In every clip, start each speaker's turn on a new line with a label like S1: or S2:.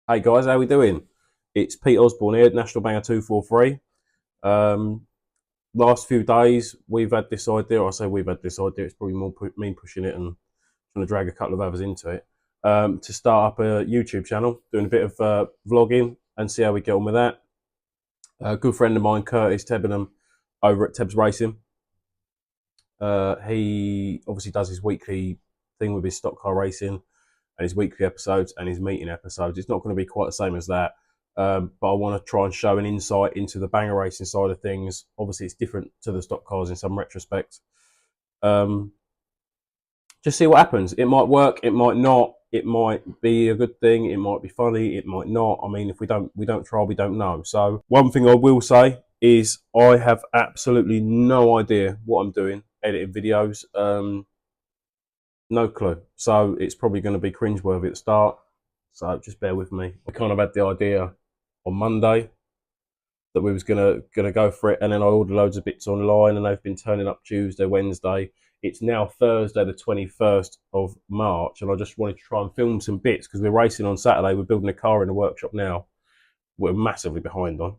S1: Hey guys, how we doing? It's Pete Osborne here, National Banger 243. Last few days we've had this idea, or I say we've had this idea, it's probably more me pushing it and trying to drag a couple of others into it, to start up a YouTube channel, doing a bit of vlogging and see how we get on with that. A good friend of mine, Curtis Tebenham, over at Tebs Racing. He obviously does his weekly thing with his stock car racing and his weekly episodes and his meeting episodes. It's not going to be quite the same as that, but I want to try and show an insight into the banger racing side of things. Obviously, it's different to the stock cars in some retrospects. Just see what happens. It might work, it might not. It might be a good thing. It might be funny. It might not. I mean, if we don't try, we don't know. So one thing I will say is I have absolutely no idea what I'm doing editing videos. No clue. So it's probably going to be cringeworthy at the start. So just bear with me. I kind of had the idea on Monday that we was gonna go for it, and then I ordered loads of bits online, and they've been turning up Tuesday, Wednesday. It's now Thursday, the 21st of March, and I just wanted to try and film some bits because we're racing on Saturday. We're building a car in the workshop now. We're massively behind on,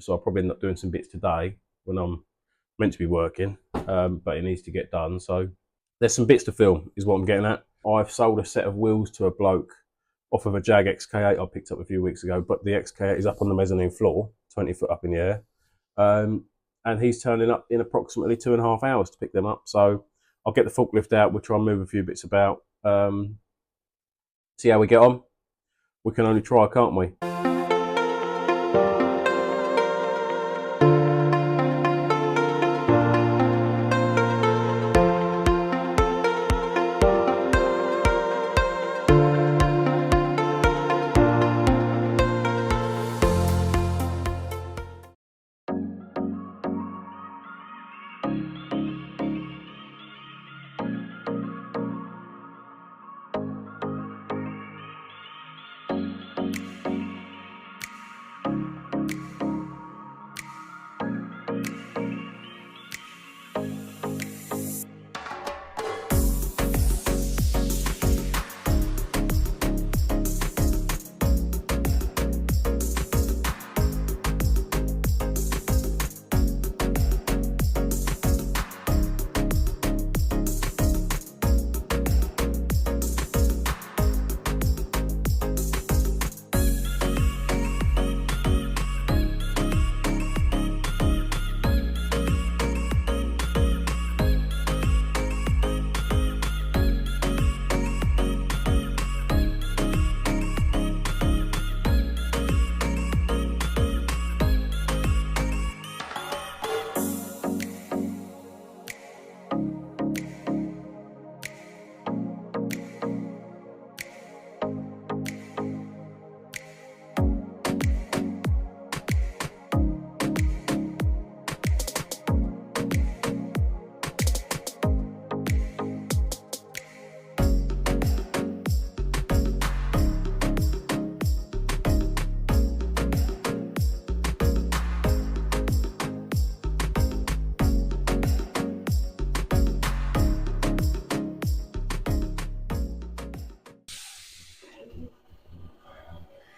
S1: so I'll probably end up doing some bits today when I'm meant to be working, but it needs to get done. So there's some bits to film, is what I'm getting at. I've sold a set of wheels to a bloke off of a Jag XK8 I picked up a few weeks ago, but the XK8 is up on the mezzanine floor, 20 foot up in the air. And he's turning up in approximately 2.5 hours to pick them up. So I'll get the forklift out, we'll try and move a few bits about, see how we get on. We can only try, can't we?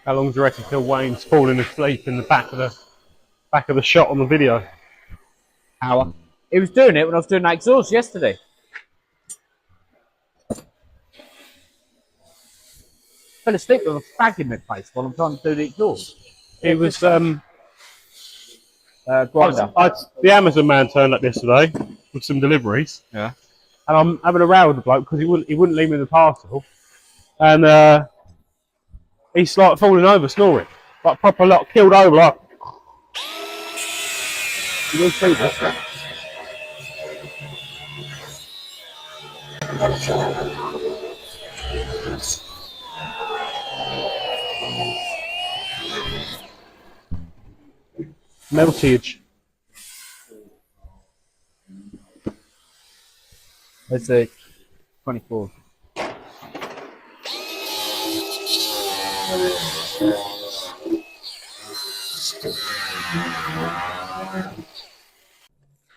S1: How long do you reckon till Wayne's falling asleep in the back of the shot on the video?
S2: Hour. He was doing it when I was doing that exhaust yesterday. Fell asleep with a fag in my face while I'm trying to do the exhaust.
S1: It was
S2: grinder.
S1: the Amazon man turned up yesterday with some deliveries.
S2: Yeah.
S1: And I'm having a row with the bloke because he wouldn't leave me the parcel. And he's like falling over, snoring. Like proper killed over, like. You will see this. Meltage.
S2: Let's see. 24.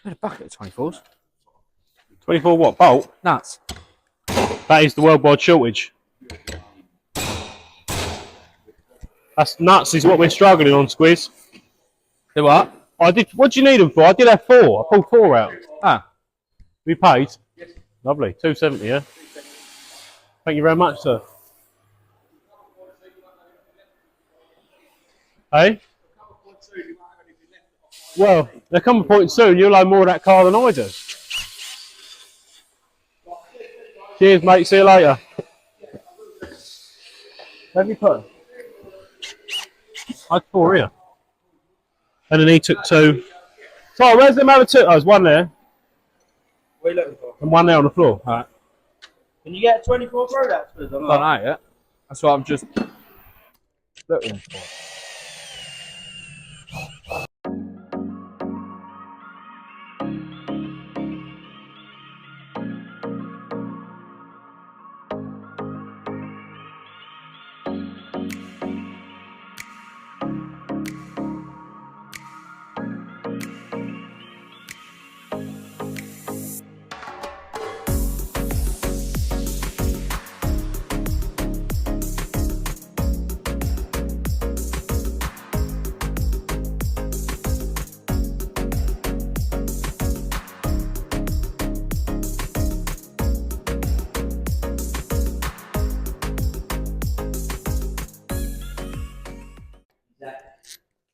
S2: Got a bucket of 24s.
S1: 24 what? Bolt?
S2: Nuts.
S1: That is the worldwide shortage. That's nuts. Is what we're struggling on, Squiz.
S2: Do what?
S1: What do you need them for? I did have 4. I pulled 4 out.
S2: Ah.
S1: We paid. Yes. Lovely. 270. Yeah. Thank you very much, sir. Hey. Well, they're coming point soon. You'll own more of that car than I do. Cheers, mate. See you later. Where have you put? I had 4 here. And then he took 2. So, where's the other 2? Oh, there's 1 there.
S3: What are you looking for?
S1: And 1 there on the floor. All right.
S3: Can you get 24 throwbacks for them?
S2: I don't know yet. That's what I'm just looking for.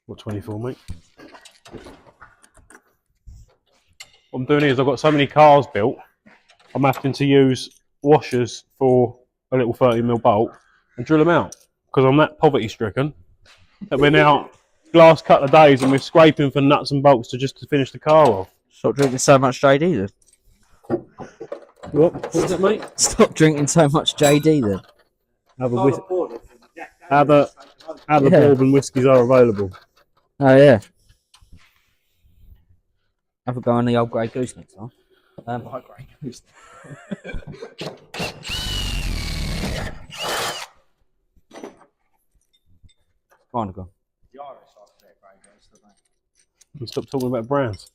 S1: What, 24, mate? What I'm doing is I've got so many cars built, I'm having to use washers for a little 30mm bolt and drill them out because I'm that poverty stricken that we're now last couple of days and we're scraping for nuts and bolts to finish the car off.
S2: Stop drinking so much JD then.
S1: What's that, mate?
S2: Stop drinking so much JD then.
S1: Other bourbon whiskies are available.
S2: Oh yeah. Have a go on the old Grey Goose next time. Grey Goose. Go on, go.
S3: The Irish like a bit of Grey Goose, don't they?
S1: You stop talking about brands.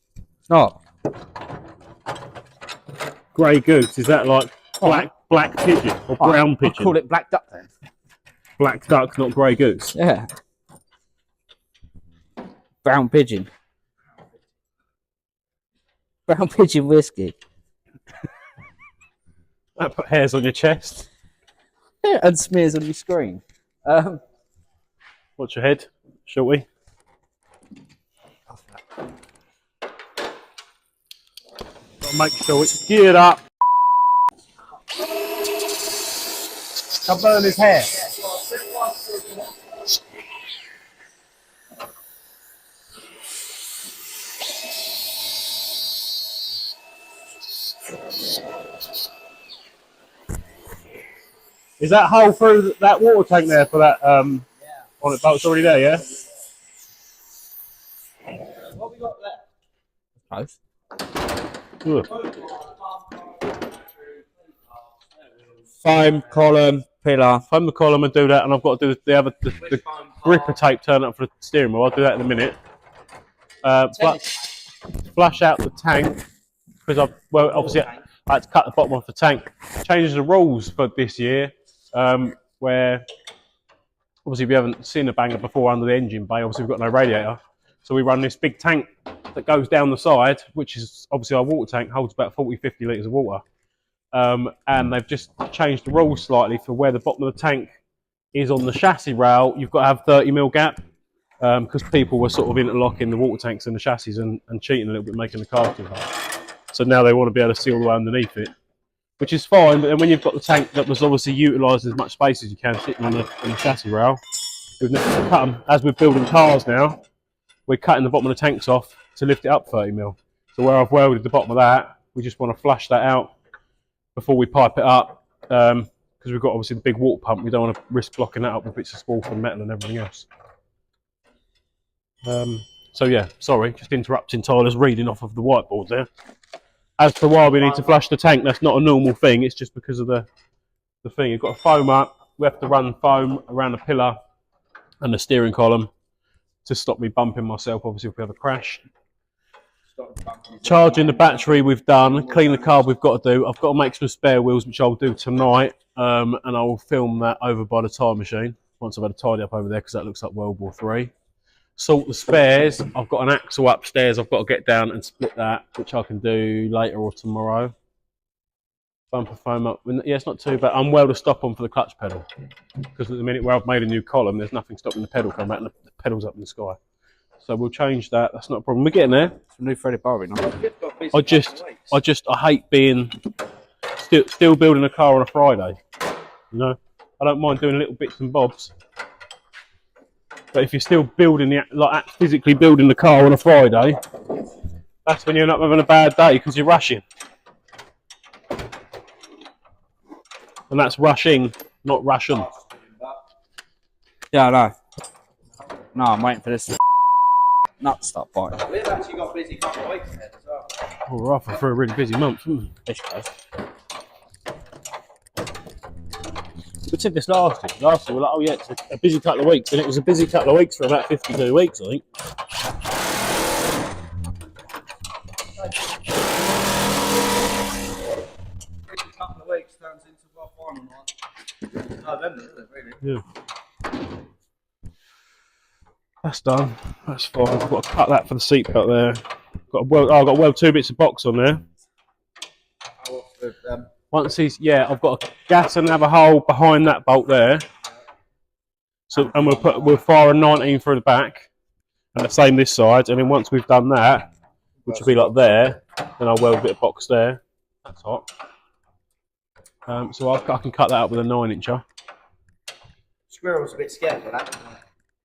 S2: Oh.
S1: Grey Goose, is that like black pigeon or brown pigeon?
S2: I call it Black Duck then.
S1: Black duck, not Grey Goose.
S2: Yeah. Brown pigeon. Brown pigeon whiskey.
S1: That put hairs on your chest.
S2: Yeah, and smears on your screen.
S1: Watch your head, shall we? Gotta make sure it's geared up. I'll burn his hair. Is that hole through that water tank there for that on it bolt's already there, yeah?
S3: What have we got there?
S2: Close.
S1: Good.
S2: Foam, column, pillar.
S1: Foam the column and do that, and I've got to do the gripper tape turn up for the steering wheel. I'll do that in a minute. Flush out the tank because obviously I had to cut the bottom off the tank. Changes the rules for this year, where obviously we haven't seen a banger before under the engine bay. Obviously we've got no radiator, so we run this big tank that goes down the side, which is obviously our water tank, holds about 40-50 litres of water. And they've just changed the rules slightly for where the bottom of the tank is on the chassis rail. You've got to have 30mm gap because people were sort of interlocking the water tanks and the chassis and cheating a little bit, making the car too high. So now they want to be able to see all the way underneath it, which is fine. But then when you've got the tank that was obviously utilising as much space as you can sitting on the chassis rail, we've cut them, as we're building cars now, we're cutting the bottom of the tanks off to lift it up 30mm. So where I've welded the bottom of that, we just want to flush that out before we pipe it up, because we've got obviously the big water pump. We don't want to risk blocking that up with bits of sport and metal and everything else. So yeah, sorry, just interrupting Tyler's reading off of the whiteboard there. As to why we need to flush the tank, that's not a normal thing. It's just because of the thing. You've got a foam up. We have to run foam around the pillar and the steering column to stop me bumping myself, obviously, if we have a crash. Charging the battery we've done, clean the carb we've got to do. I've got to make some spare wheels, which I'll do tonight, and I will film that over by the tyre machine once I've had a tidy up over there because that looks like World War Three. Sort the spares. I've got an axle upstairs. I've got to get down and split that, which I can do later or tomorrow. Bumper foam up. Yeah, it's not too bad. I'm well to stop on for the clutch pedal because at the minute where I've made a new column, there's nothing stopping the pedal coming back and the pedal's up in the sky. So we'll change that. That's not a problem. We're getting there.
S2: It's a new threaded bar, no?
S1: I hate being still building a car on a Friday. You know, I don't mind doing little bits and bobs. But if you're still building physically building the car on a Friday, that's when you're not having a bad day because you're rushing. And that's rushing, not Russian.
S2: Yeah, I know. No, I'm waiting for this nut to start biting.
S3: We've actually got a busy couple of weeks ahead as well.
S1: Oh, we're off for a really busy month.
S2: Ish, guys.
S1: We said this last year. Last year we were like, oh yeah, it's a busy couple of weeks. And it was a busy couple of weeks for about 52 weeks, I think.
S3: Busy couple of weeks turns into our final night. November, isn't it, really?
S1: Yeah. That's done. That's fine. I've got to cut that for the seatbelt there. I've got to weld 2 bits of box on there. Once he's, I've got to gas and have a hole behind that bolt there. So, and we'll fire a 19 through the back, and the same this side. And then once we've done that, which will be like there, then I'll weld a bit of box there. That's hot. So I can cut that up with a 9-incher.
S3: Squirrel's a bit scared of that.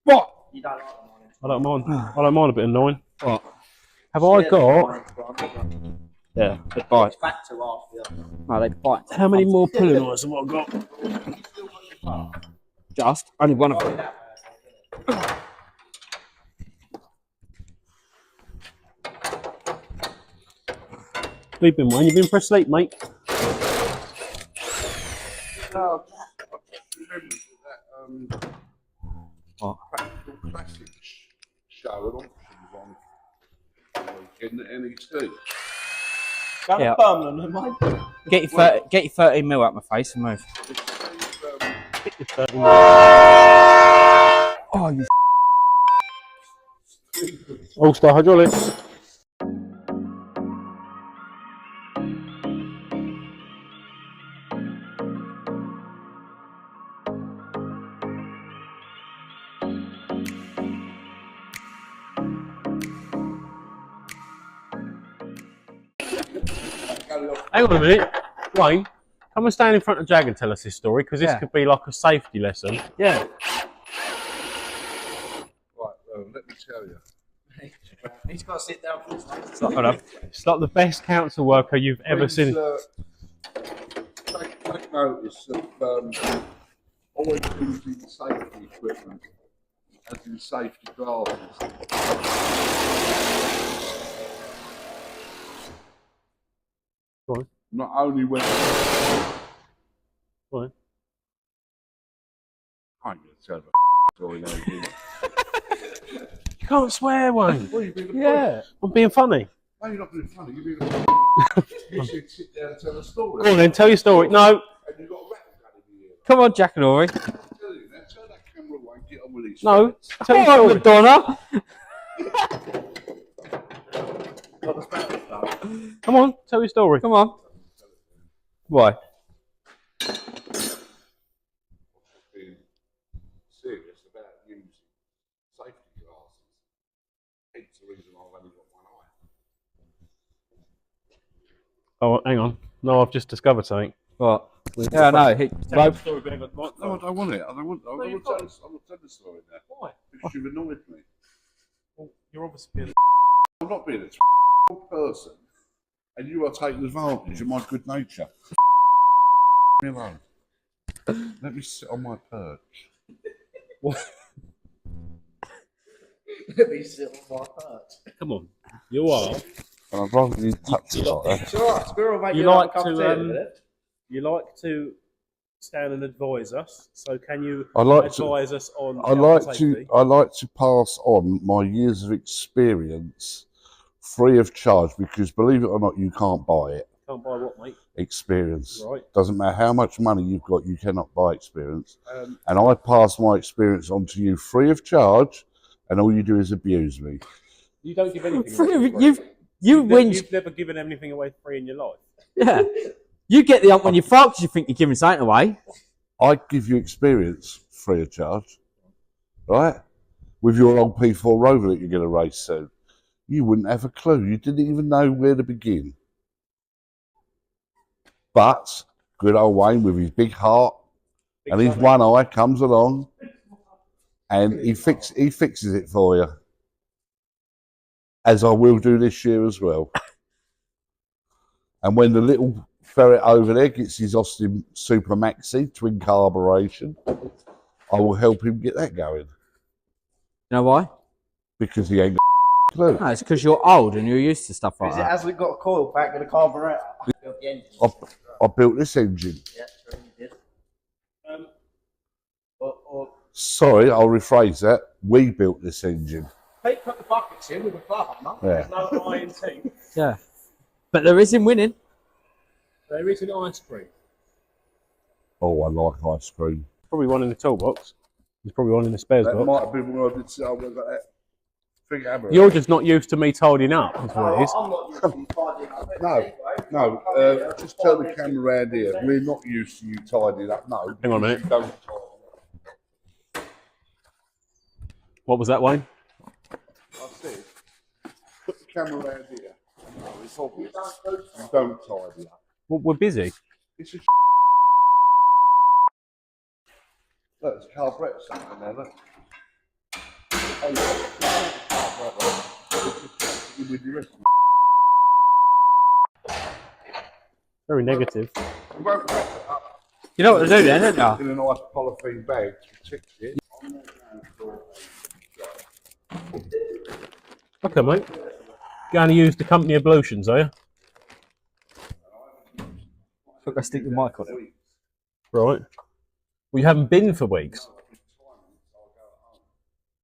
S2: What?
S3: You don't like the 9-inch?
S1: I don't mind. I don't mind a bit of 9.
S2: What?
S1: Have I got?
S2: Yeah, they bite.
S3: It's back to half, yeah.
S2: No, they bite.
S1: How many more pulling eyes have I got?
S2: Just only one of them.
S1: You've been for a sleep, mate.
S4: No, I remember that Practical Classics show on weekend at NEC.
S3: Got
S2: Yeah.
S3: a permanent, mate.
S2: Get your 13 mil out my face and move. Oh, you
S1: Allstar hydraulics. Hang on a minute, Wayne. Come and stand in front of Jag and tell us this story, because this could be like a safety lesson.
S2: yeah.
S4: Right, let me tell you.
S3: He's got to sit down for this one.
S1: It's like the best council worker you've ever seen.
S4: Take notice of always using safety equipment, as in safety glasses.
S1: Go on.
S4: Not only when
S1: Go on.
S4: I'm going to tell the story now.
S1: You can't swear, Wayne.
S4: Well, you've been
S1: Yeah, I'm being funny.
S4: No, you're not being funny. You've been You should sit down and tell a story.
S1: Go on then, tell your story. No.
S4: And you've got a rattle gun in your ear.
S2: Come on, Jack and Ori.
S4: I'm telling you, now turn that camera away and get on with these.
S1: No.
S4: facts.
S1: Tell your
S2: Come on,
S1: story.
S2: Madonna.
S1: Come on, tell your story.
S2: Come on. Why?
S4: Being serious about using safety glasses. Hence the reason I've only got one eye.
S1: Oh, hang on. No, I've just discovered something.
S2: What? Yeah, no.
S1: Tell the story, Ben.
S4: No, I don't want it. I don't want tell the story now.
S1: Why?
S4: Because you've annoyed me.
S1: Well, you're obviously being
S4: I'm not being a person, and you are taking advantage of my good nature. Me alone. Let me sit on my perch.
S3: Let me sit on my perch.
S1: Come on. You are.
S4: And I'd rather you touch it like that.
S3: It's alright, Squirrel, mate.
S1: You
S3: You'll have
S1: like
S3: a cup of
S1: to,
S3: tea in a minute.
S1: You like to stand and advise us. So can you
S4: I like to-
S1: advise us on
S4: I
S1: health
S4: like
S1: and
S4: to
S1: safety?
S4: I like to pass on my years of experience free of charge, because believe it or not, you can't buy it.
S1: Can't buy what, mate?
S4: Experience.
S1: Right.
S4: Doesn't matter how much money you've got, you cannot buy experience. And I pass my experience on to you free of charge, and all you do is abuse me.
S1: You don't give anything
S2: Free
S1: away.
S2: of-
S1: You've never given anything away free in your life.
S2: Yeah. You get the ump when you fart because you think you're giving something away.
S4: I give you experience free of charge, right? With your old P4 Rover that you're going to race soon. You wouldn't have a clue. You didn't even know where to begin. But good old Wayne with his big heart and his one eye comes along and he fixes it for you. As I will do this year as well. And when the little ferret over there gets his Austin Super Maxi twin carburation, I will help him get that going.
S2: You know why?
S4: Because he ain't got a clue.
S2: No, it's because you're old and you're used to stuff like
S3: Because it
S2: that.
S3: hasn't got a coil pack and a carburetor.
S4: I built this engine.
S3: Yeah, sure you did.
S4: Sorry, I'll rephrase that. We built this engine.
S1: Pete put the buckets in with a partner.
S4: Yeah.
S1: There's no I in team.
S2: Yeah. But there is in winning.
S1: There is an ice cream.
S4: Oh, I like ice cream.
S1: Probably one in the toolbox. There's probably one in the spares
S4: That
S1: box.
S4: might have been when I did say I was like that.
S1: You're just not used to me tidying up, is what it is.
S3: I'm not used to you tidying up.
S4: No, just turn the camera around here. We're not used to you tidying up. No.
S1: Hang on a minute.
S4: You don't tidy.
S1: What was that, Wayne?
S4: I said, put the camera around here. No, it's obvious. You don't tidy up.
S1: Well, we're busy.
S4: It's a look, there's carburetor something there, look. Oh, yeah. With the rest of
S1: Very negative.
S4: it. You won't wrap it up
S2: You know what to do then, don't you?
S4: in a nice polythene bag to protect it.
S1: Okay, mate. Going to use the company ablutions, are you?
S2: Look, I stick the mic on it.
S1: Right. Well, you haven't been for weeks.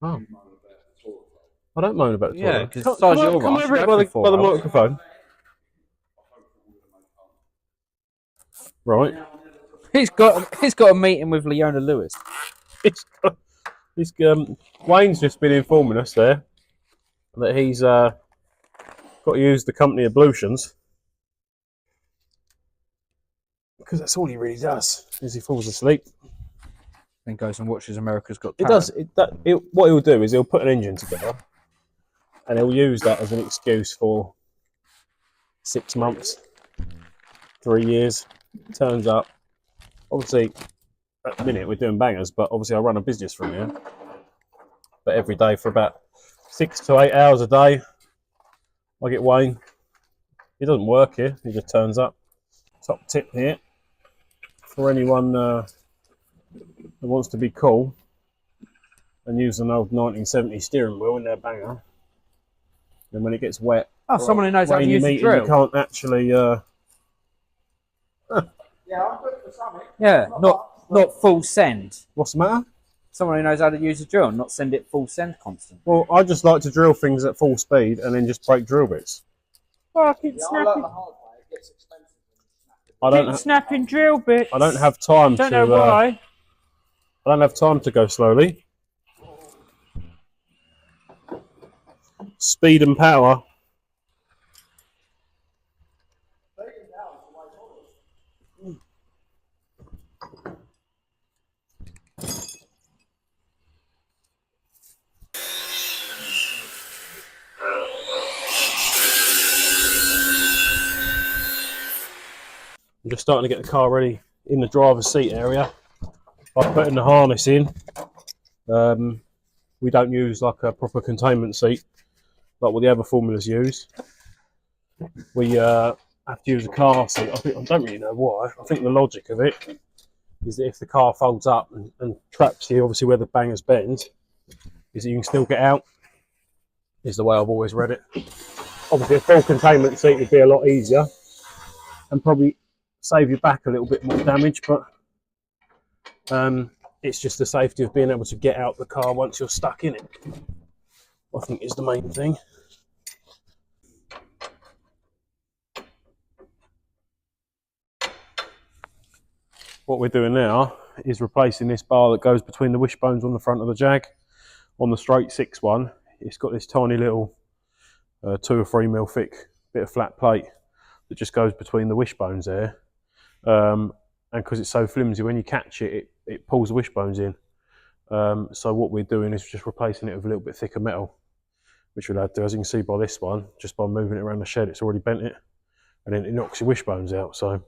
S1: Oh. I don't moan about the
S2: Yeah,
S1: toilet.
S2: 'cause
S1: Come-
S2: as far as
S1: come
S2: you're
S1: on- come
S2: right,
S1: over
S2: you
S1: here
S2: go
S1: by
S2: for
S1: the
S2: 4 hours.
S1: microphone. Right.
S2: He's got a meeting with Leona Lewis.
S1: Wayne's just been informing us there that he's got to use the company ablutions because that's all he really does is he falls asleep.
S2: Then goes and watches America's Got
S1: It
S2: Talent.
S1: does. What he'll do is he'll put an engine together and he'll use that as an excuse for 6 months, 3 years. Turns up. Obviously, at the minute we're doing bangers, but obviously I run a business from here. But every day for about 6 to 8 hours a day, I get Wayne. He doesn't work here, he just turns up. Top tip here for anyone who wants to be cool and use an old 1970 steering wheel in their banger. Then when it gets wet,
S2: Oh, someone who knows how to
S1: rainy
S2: use the
S1: meeting,
S2: drill.
S1: you can't actually.
S3: Yeah, I'm good for something.
S2: Yeah, not full send.
S1: What's the matter?
S2: Someone who knows how to use a drill, not send it full send constant.
S1: Well, I just like to drill things at full speed and then just break drill bits. Fucking
S3: Yeah, I learned the hard way. It gets expensive when you snap it.
S2: Snapping drill bits.
S1: I don't have time
S2: Don't
S1: to.
S2: know why.
S1: I don't have time to go slowly. Speed and power. I'm just starting to get the car ready in the driver's seat area. I'm putting the harness in. We don't use like a proper containment seat like what the other formulas use. We have to use a car seat. I don't really know why. I think the logic of it is that if the car folds up and traps here, obviously where the bangers bend, is that you can still get out. Is the way I've always read it. Obviously a full containment seat would be a lot easier and probably save you back a little bit more damage, but it's just the safety of being able to get out the car once you're stuck in it, I think is the main thing. what we're doing now is replacing this bar that goes between the wishbones on the front of the Jag. On the straight 6 one, it's got this tiny little 2 or 3 mil thick bit of flat plate that just goes between the wishbones there. And because it's so flimsy, when you catch it, it pulls the wishbones in. So what we're doing is just replacing it with a little bit thicker metal, which we'll add to, as you can see by this one, just by moving it around the shed, it's already bent it, and then it knocks your wishbones out. So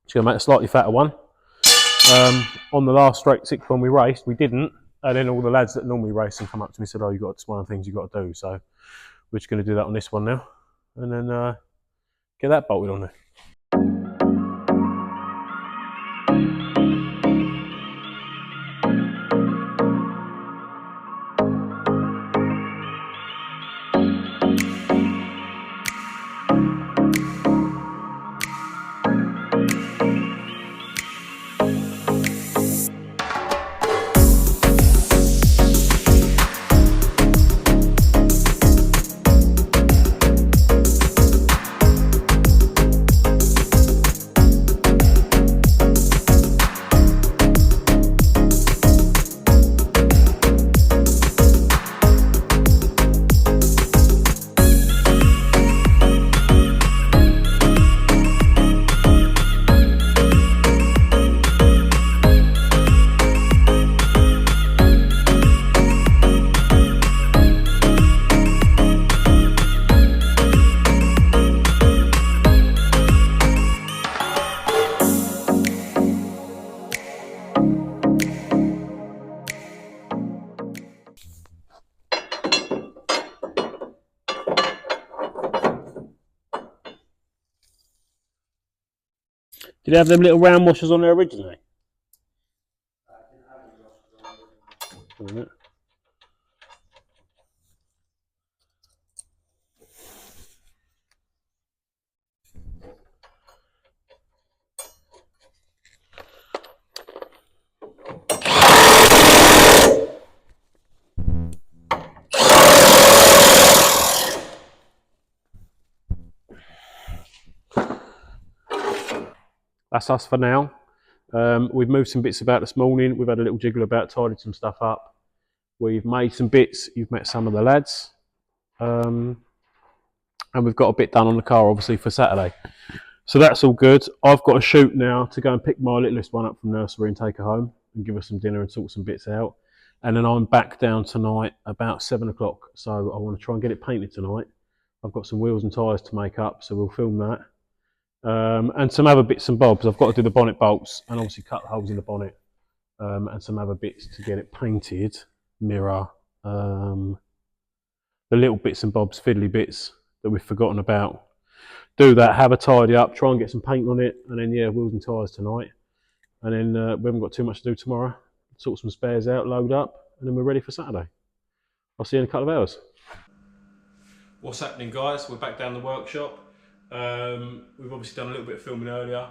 S1: it's going to make a slightly fatter one. On the last straight 6 one we raced, we didn't, and then all the lads that normally race and come up to me and said, "Oh, it's one of the things you've got to do." So we're just going to do that on this one now, and then get that bolted on there. Did it have them little round washers on there originally? That's us for now. We've moved some bits about this morning. We've had a little jiggle about, tidied some stuff up. We've made some bits. You've met some of the lads. And we've got a bit done on the car, obviously, for Saturday. So that's all good. I've got to shoot now to go and pick my littlest one up from nursery and take her home and give her some dinner and sort some bits out. And then I'm back down tonight about 7 o'clock. So I want to try and get it painted tonight. I've got some wheels and tyres to make up, so we'll film that. And some other bits and bobs. I've got to do the bonnet bolts and obviously cut the holes in the bonnet, and some other bits to get it painted, mirror, the little bits and bobs, fiddly bits that we've forgotten about. Do that, have a tidy up, try and get some paint on it, and then yeah, wheels and tyres tonight. And then we haven't got too much to do tomorrow. Sort some spares out, load up, and then we're ready for Saturday. I'll see you in a couple of hours. What's happening, guys? We're back down the workshop. We've obviously done a little bit of filming earlier,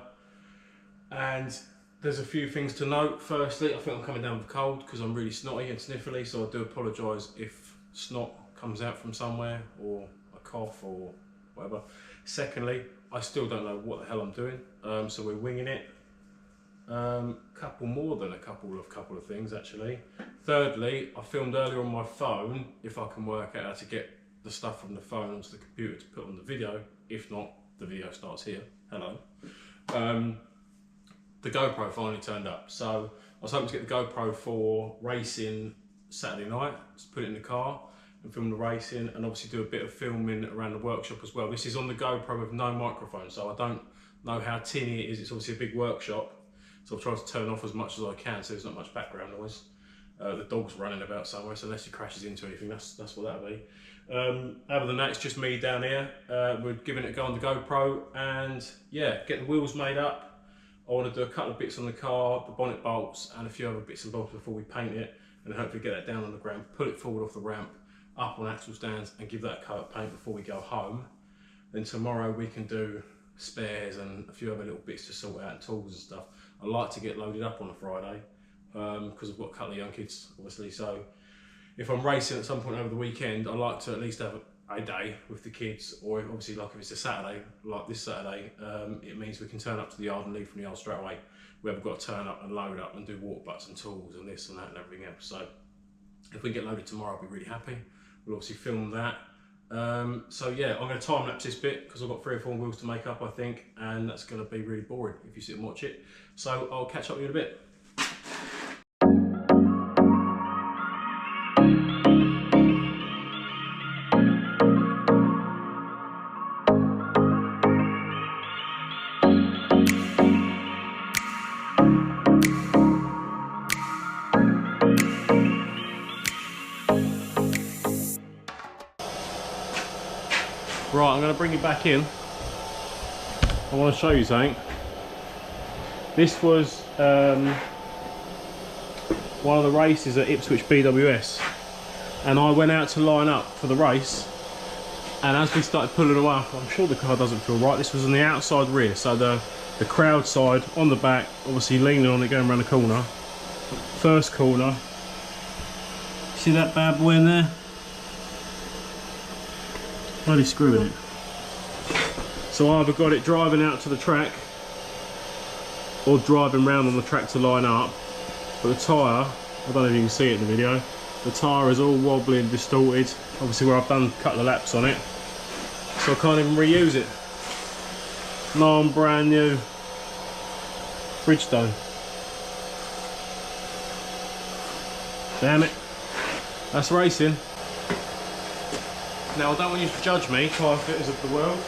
S1: and there's a few things to note. Firstly, I think I'm coming down with a cold because I'm really snotty and sniffly, so I do apologise if snot comes out from somewhere or a cough or whatever. Secondly, I still don't know what the hell I'm doing, so we're winging it. Couple more than a couple of things actually. Thirdly, I filmed earlier on my phone. If I can work out how to get the stuff from the phone onto the computer to put on the video. If not, the video starts here. Hello. The GoPro finally turned up. So I was hoping to get the GoPro for racing Saturday night. Just put it in the car and film the racing, and obviously do a bit of filming around the workshop as well. This is on the GoPro with no microphone, so I don't know how tinny it is. It's obviously a big workshop, so I've tried to turn off as much as I can so there's not much background noise. The dog's running about somewhere, so unless he crashes into anything, that's what that'll be. Other than that, it's just me down here. We're giving it a go on the GoPro, and yeah, get the wheels made up. I want to do a couple of bits on the car, the bonnet bolts, and a few other bits and bobs before we paint it, and then hopefully get that down on the ground, pull it forward off the ramp, up on axle stands, and give that a coat of paint before we go home. Then tomorrow we can do spares and a few other little bits to sort out, and tools and stuff. I like to get loaded up on a Friday because I've got a couple of young kids, obviously. So if I'm racing at some point over the weekend, I like to at least have a day with the kids, or obviously like if it's a Saturday, like this Saturday, it means we can turn up to the yard and leave from the yard straight away. we haven't got to turn up and load up and do water butts and tools and this and that and everything else. So if we get loaded tomorrow, I'll be really happy. We'll obviously film that. So yeah, I'm going to time lapse this bit because I've got 3 or 4 wheels to make up, I think, and that's going to be really boring if you sit and watch it. So I'll catch up with you in a bit. Right, I'm going to bring you back in. I want to show you something. This was one of the races at Ipswich BWS, and I went out to line up for the race, and as we started pulling away, I'm sure the car doesn't feel right. This was on the outside rear, so the crowd side on the back, obviously leaning on it going around the corner. First corner. See that bad boy in there? Bloody screwing it. So I either got it driving out to the track or driving round on the track to line up. But the tyre, I don't know if you can see it in the video, the tyre is all wobbly and distorted. Obviously where I've done a couple of laps on it. So I can't even reuse it. No, I'm brand new Bridgestone. Damn it. That's racing. Now I don't want you to judge me, tyre fitters of the world.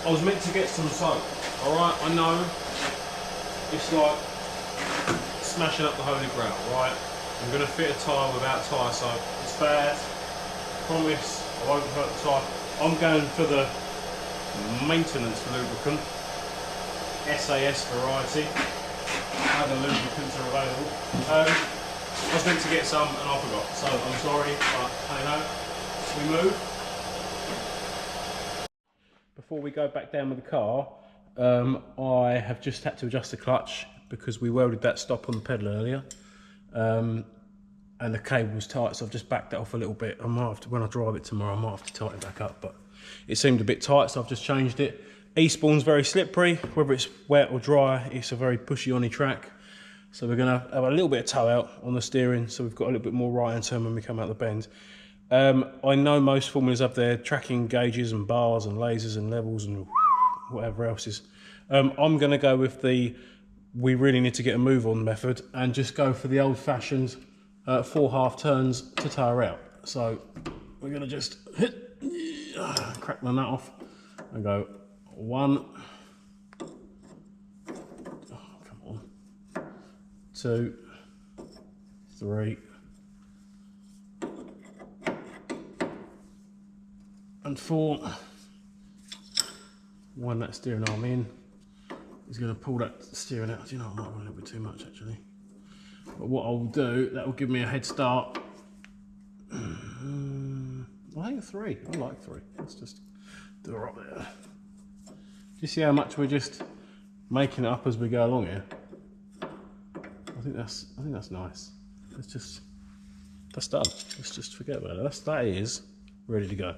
S1: I was meant to get some soap, alright? I know it's like smashing up the holy grail, right? I'm going to fit a tyre without tyre soap. It's bad, promise I won't hurt the tyre. I'm going for the maintenance lubricant, SAS variety. Other lubricants are available. I was meant to get some and I forgot, so I'm sorry, but hey ho, we move. Before we go back down with the car, I have just had to adjust the clutch because we welded that stop on the pedal earlier, and the cable was tight, so I've just backed that off a little bit. I might have to, when I drive it tomorrow, I might have to tighten it back up, but it seemed a bit tight, so I've just changed it. Eastbourne's very slippery, whether it's wet or dry, it's a very pushy on track. So we're going to have a little bit of toe out on the steering, so we've got a little bit more right hand turn when we come out the bend. I know most formulas have their tracking gauges and bars and lasers and levels and whatever else is. I'm going to go with the we really need to get a move on method and just go for the old fashioned 4 half turns to tire out. So we're going to just crack the nut off and go 1, 2, 3, and 4. Wind that steering arm in. He's going to pull that steering out. Do you know, I might run a little bit too much actually. But what I'll do, that will give me a head start. I think 3. I like 3. Let's just do it right there. Do you see how much we're just making it up as we go along here? I think that's nice. That's done. Let's just forget about it. That is ready to go.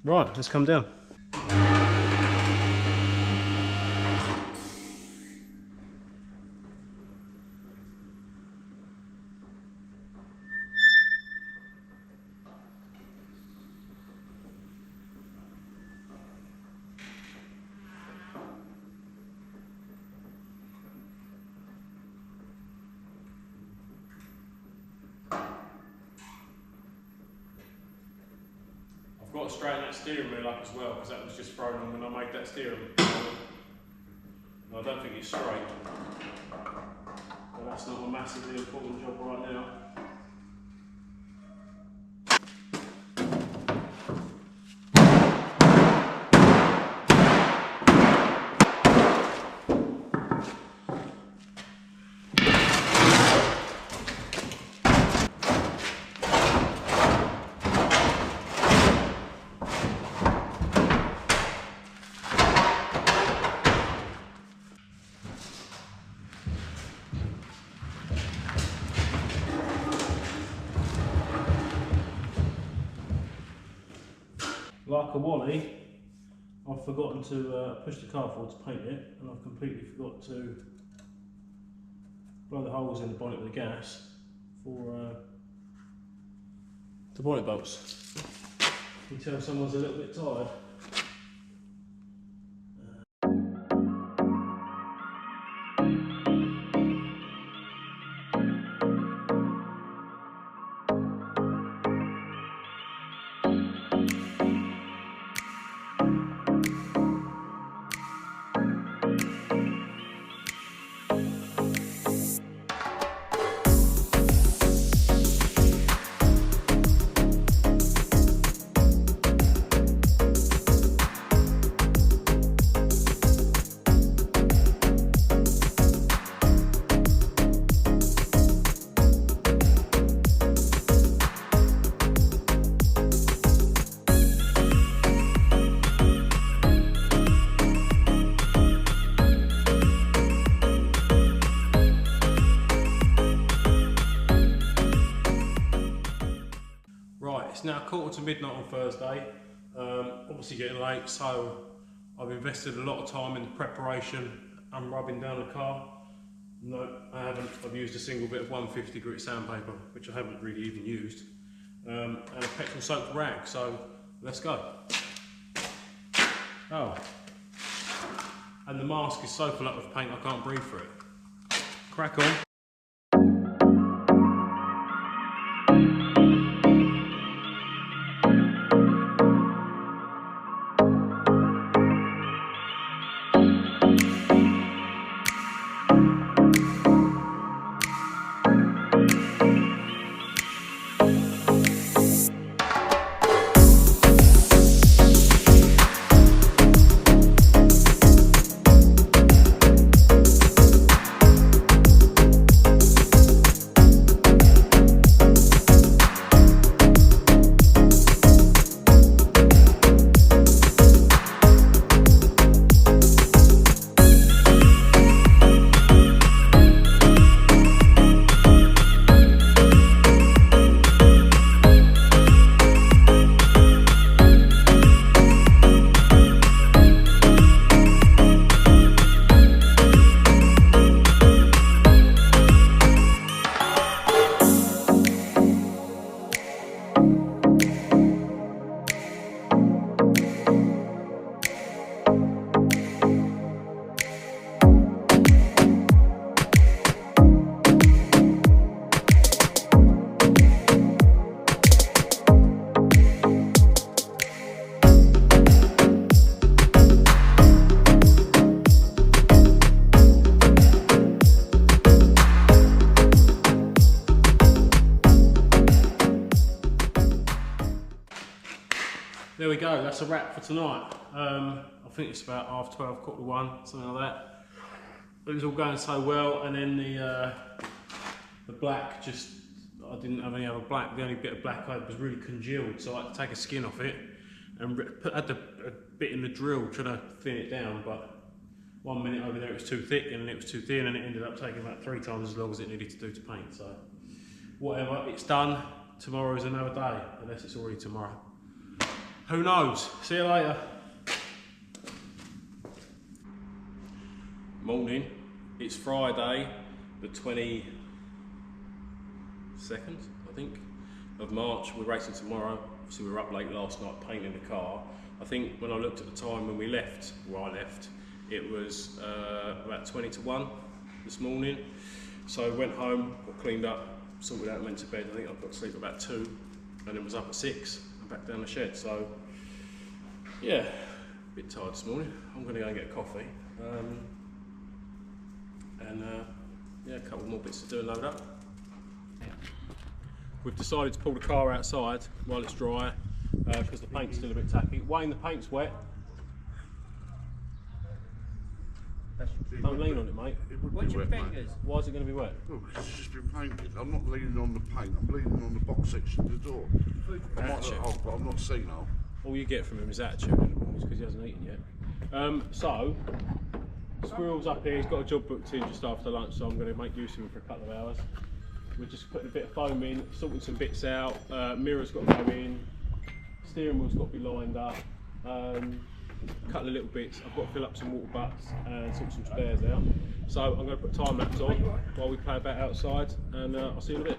S1: Right, let's come down. I've got to straighten that steering wheel up as well because that was just thrown on when I made that steering wheel. I don't think it's straight, but that's not a massively important job right now. Like a Wally, I've forgotten to push the car forward to paint it, and I've completely forgot to blow the holes in the bonnet with the gas for the bonnet bolts. You can tell someone's a little bit tired. It's now 1:45 on Thursday, obviously getting late, so I've invested a lot of time in the preparation and rubbing down the car. No, I haven't. I've used a single bit of 150 grit sandpaper, which I haven't really even used, and a petrol soaked rag, so let's go. Oh, and the mask is so full up with paint I can't breathe through it. Crack on. There we go, that's a wrap for tonight. I think it's about 12:30, 1:15, something like that. It was all going so well, and then the black just, I didn't have any other black. The only bit of black I had was really congealed, so I had to take a skin off it and had a bit in the drill trying to thin it down, but 1 minute over there it was too thick and then it was too thin, and it ended up taking about 3 times as long as it needed to do to paint. So whatever, it's done. Tomorrow is another day, unless it's already tomorrow. Who knows? See you later. Morning. It's Friday, the 22nd, I think, of March. We're racing tomorrow. Obviously, we were up late last night painting the car. I think when I looked at the time when we left, where I left, it was about 20 to 1 this morning. So I went home, got cleaned up, sorted out and went to bed. I think I got to sleep about 2 and then was up at 6 and back down the shed. So yeah, a bit tired this morning. I'm going to go and get a coffee. Yeah, a couple more bits to do and load up. We've decided to pull the car outside while it's dry because the paint's still a bit tacky. Wayne, the paint's wet. Don't lean on it, mate.
S4: It would be wet, mate.
S1: Why is it going to be wet?
S4: Oh, because it's just been painted. I'm not leaning on the paint, I'm leaning on the box section of the door. I might look old, but I'm not senile.
S1: All you get from him is attitude in the mornings because he hasn't eaten yet. So, Squirrel's up here, he's got a job booked in just after lunch, so I'm going to make use of him for a couple of hours. We're just putting a bit of foam in, sorting some bits out, mirror's got to go in, steering wheel's got to be lined up. a couple of little bits. I've got to fill up some water butts and sort some spares out. So I'm going to put time lapse on while we play about outside, and I'll see you in a bit.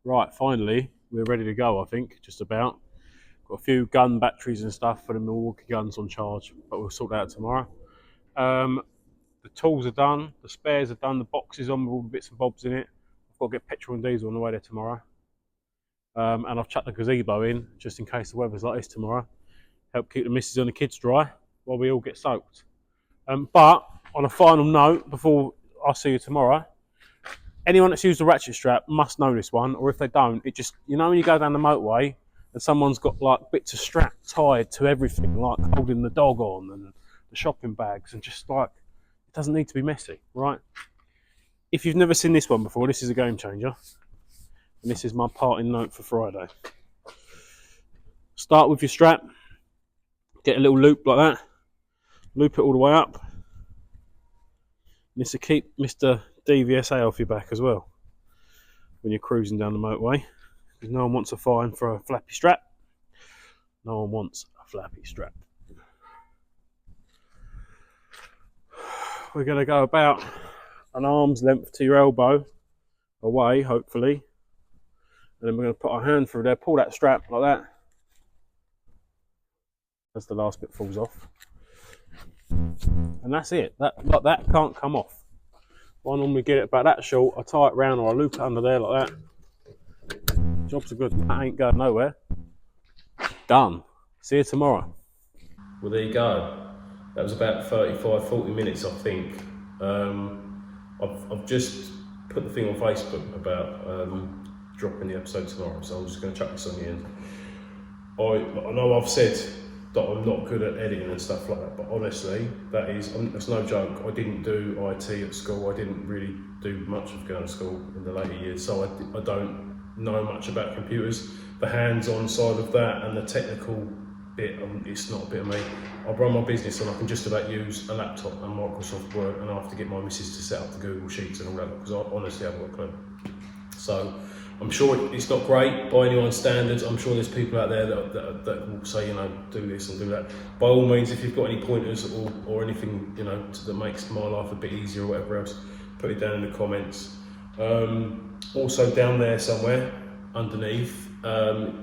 S1: Right, finally, we're ready to go, I think, just about. Got a few gun batteries and stuff for the Milwaukee guns on charge, but we'll sort that out tomorrow. The tools are done, the spares are done, the box is on with all the bits and bobs in it. I've got to get petrol and diesel on the way there tomorrow. And I've chucked the gazebo in, just in case the weather's like this tomorrow. Help keep the missus and the kids dry while we all get soaked. But, on a final note, before I see you tomorrow, anyone that's used a ratchet strap must know this one, or if they don't, it just, you know when you go down the motorway and someone's got like bits of strap tied to everything, like holding the dog on and the shopping bags, and just like, it doesn't need to be messy, right? If you've never seen this one before, this is a game changer. And this is my parting note for Friday. Start with your strap, get a little loop like that, loop it all the way up. And this will keep Mr. DVSA off your back as well when you're cruising down the motorway, because no one wants a fine for a flappy strap. No one wants a flappy strap. We're going to go about an arm's length to your elbow away, hopefully, and then we're going to put our hand through there, pull that strap like that as the last bit falls off, and that's it. That can't come off. I normally get it about that short, I tie it round or I loop it under there like that. Jobs are good, that ain't going nowhere. Done. See you tomorrow. Well, there you go. That was about 35-40 minutes, I think. I've just put the thing on Facebook about dropping the episode tomorrow, so I'm just going to chuck this on the end. I know I've said that I'm not good at editing and stuff like that, but honestly, that's no joke. I didn't do IT at school. I didn't really do much of going to school in the later years, so I don't know much about computers. The hands-on side of that and the technical bit, it's not a bit of me. I run my business and I can just about use a laptop and Microsoft Word, and I have to get my missus to set up the Google Sheets and all that, because I honestly haven't got a clue. So I'm sure it's not great by anyone's standards. I'm sure there's people out there that will say, you know, do this and do that. By all means, if you've got any pointers or anything, you know, that makes my life a bit easier or whatever else, put it down in the comments. Also down there somewhere underneath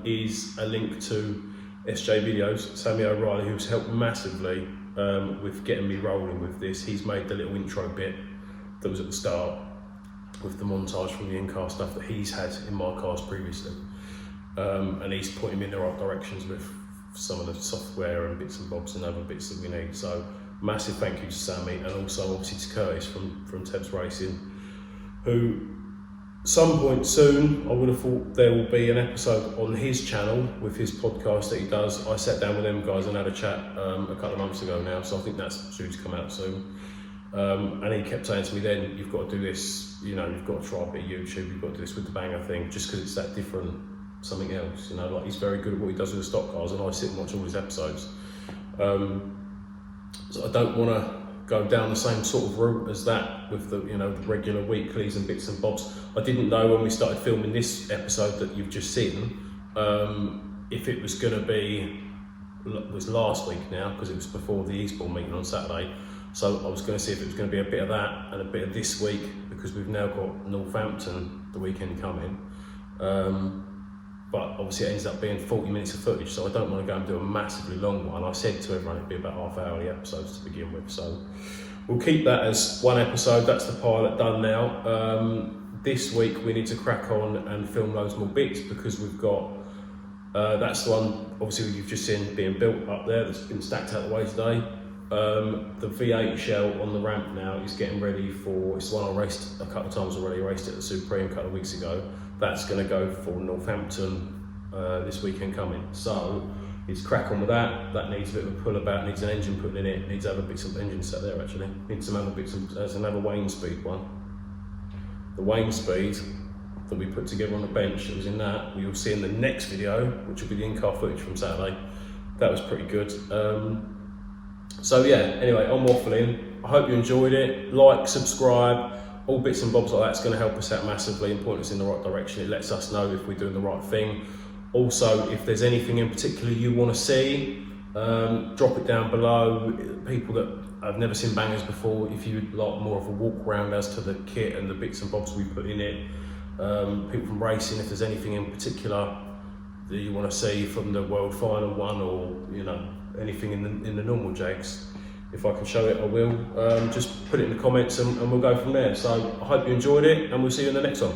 S1: is a link to SJ Videos, Sammy O'Reilly, who's helped massively with getting me rolling with this. He's made the little intro bit that was at the start with the montage from the in-car stuff that he's had in my cars previously. And he's pointing me in the right directions with some of the software and bits and bobs and other bits that we need. So massive thank you to Sammy, and also obviously to Curtis from Tebs Racing, who some point soon I would have thought there will be an episode on his channel with his podcast that he does. I sat down with them guys and had a chat a couple of months ago now, so I think that's due to come out soon. And he kept saying to me then, you've got to do this, you know, you've got to try a bit of YouTube, you've got to do this with the banger thing, just because it's that different, something else, you know, like he's very good at what he does with the stock cars, and I sit and watch all his episodes. So I don't want to go down the same sort of route as that with the, you know, the regular weeklies and bits and bobs. I didn't know when we started filming this episode that you've just seen, if it was going to be, it was last week now, because it was before the Eastbourne meeting on Saturday. So I was going to see if it was going to be a bit of that and a bit of this week, because we've now got Northampton the weekend coming. But obviously it ends up being 40 minutes of footage, so I don't want to go and do a massively long one. I said to everyone it'd be about half-hourly episodes to begin with, so we'll keep that as one episode. That's the pilot done now. This week we need to crack on and film loads more bits, because we've got, that's the one obviously you've just seen being built up there, that's been stacked out the way today. The V8 shell on the ramp now is getting ready for, it's the one I raced a couple of times already. I raced it at the Supreme a couple of weeks ago. That's going to go for Northampton this weekend coming. So it's crack on with that. That needs a bit of a pull about, needs an engine put in it, needs other bits of engine set there actually. Needs some other bits of, there's another Wayne Speed one. The Wayne Speed that we put together on the bench, that was in that, you'll see in the next video, which will be the in-car footage from Saturday. That was pretty good. So yeah, anyway, I'm waffling. I hope you enjoyed it. Like, subscribe, all bits and bobs like that's going to help us out massively and point us in the right direction. It lets us know if we're doing the right thing. Also, if there's anything in particular you want to see, drop it down below. People that have never seen bangers before, if you'd like more of a walk around as to the kit and the bits and bobs we put in it. People from racing, if there's anything in particular that you want to see from the World Final one, or you know, anything in the normal Jags, if I can show it I will. Just put it in the comments and we'll go from there. So I hope you enjoyed it, and we'll see you in the next one.